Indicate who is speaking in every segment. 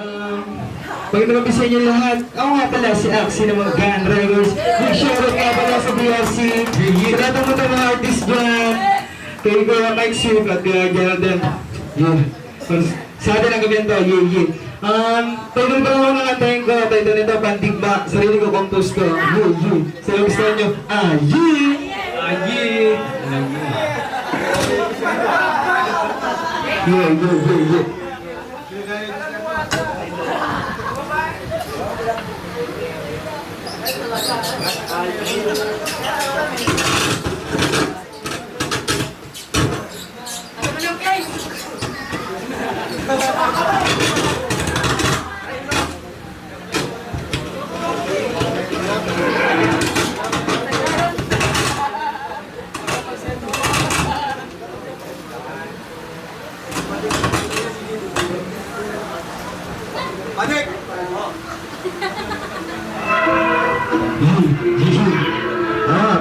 Speaker 1: Magandang gabi sa inyo lahat. Ako nga pala si Axie ng mga Gun Riders. Big shoutout nga pala sa BRC. Sa lahat mo mga artist dyan. Kay Kuya Mike Suk at Kuya Geralden. Sa atin ang gabi nito, title ko lang ng antayin ko. Title nito, Pantigba. Sarili ko, compose ko. Sa lang gusto nyo,
Speaker 2: Panik!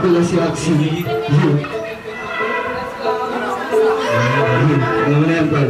Speaker 1: Pala si Axie. Alam mo na yan, Paul.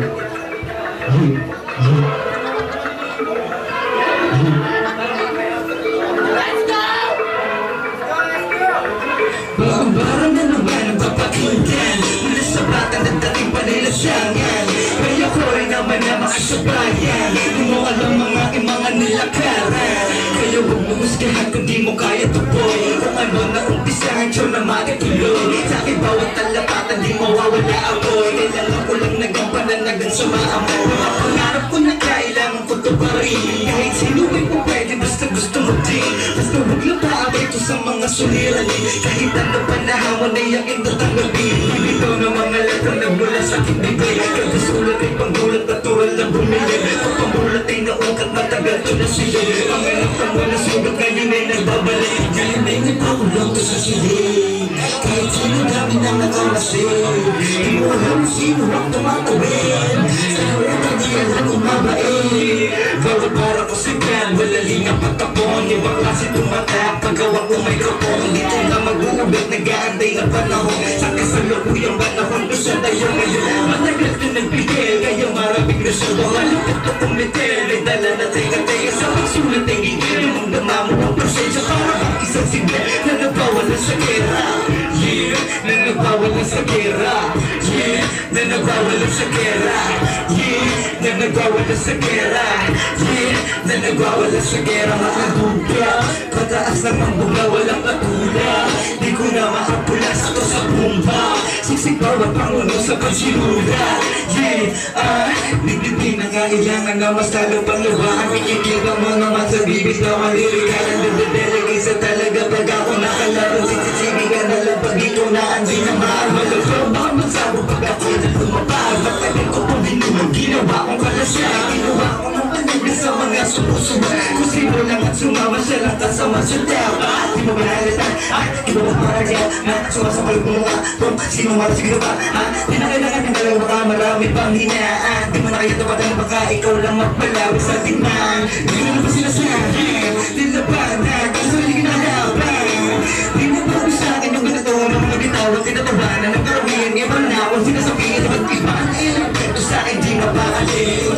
Speaker 3: Barang na naman ang papakinggan mula sa batang at dating panilasangan. Kaya ko rin naman na makasabayan. Di mo alam mga nilakaran. Kaya huwag mo husgahan kung di mo kaya tupoy. Kung ano na umpisahan siya na makatuloy. Sa akin bawat talapatan di mawawala ako'y. Kailangan ko lang nagampanan hanggang sa maamoy. Mga pangarap ko na kailangan ko to pa rin. Kahit sino ay po pwede basta gusto mo din. Basta huwag lang paabay ko sa mga suliranin. Kahit ano pa na hamon ay aking tatanggapin. Bibitaw ng mga letra na mula sa aking bibig. Kagasulat ay panggulat natural na bumili. Kung panggulat ay naungkat matagal to na siya. Ang anak mo na sugat ngayon ay nagbabalik. Ngayon ay nagpakulong ko sa siling. Kahit sino dami na nakamasing. Di mo alam sino ang tumatawin. Sa ulit ang di alam umabait. Bawat para ko si Gan, malaling ang patapon. Ibang klase tumatak, paggawa ko microphone. Dito na mag-uubit, nag-aantay na panahon. Sa kasalukuyang panahon, isa tayo ngayon. Matagal ko nagbigay, kaya maraming resulta. Malupit ko kumitel, may dala na teka-teka. Sa pagsulat ay gigil, yung dama mo ang prosesya. Para bang isang signal na nagpawala sa gera. Yeah, na nagpawala sa gera. Yeah, na nagpawala sa gera. Yeah, na nagpawala sa gera. Yeah, na nagwawala sa gera. Makadugya, pataas ng mga bunga, walang katula. Di ko na makapulas ako sa bumba. Siksik bawat panguno sa pagsinula. Yeah, nagdibig na kailangan na mas lalo pang lubahan. Pikikigang mo naman sa bibig na malirikalan. Nagdadelegay sa talaga pag ako nakalaro. Sisisibigan na lang pag ikaw na andi na mahal. Malagro, baka magsabo pag ako na lumapag. Matagal ko pong dinumang ginawa kong kalasyan. Ginawa ko ng panagin sa mga sumusunod. Kung sino lang at sumama siya lang kasama sa tao. Di mo manalitan, di mo mamaragyan. Na sumasapal mo nga kung sino mara sa ginawa. Di na kailangan ng dalawa ka, marami pang hinaan. Di mo na kaya tapatan baka ikaw lang magpalawi sa tingnan. Di mo na ba sinasabi? Di na ba na gusto hindi kinalaban? Di mo ba sa akin yung ganito ng mga bitawan? Tinatabanan ng karawin, ibang na kung sinasabihin. Iba't iba ang ilang kwento sa akin, di mapakali.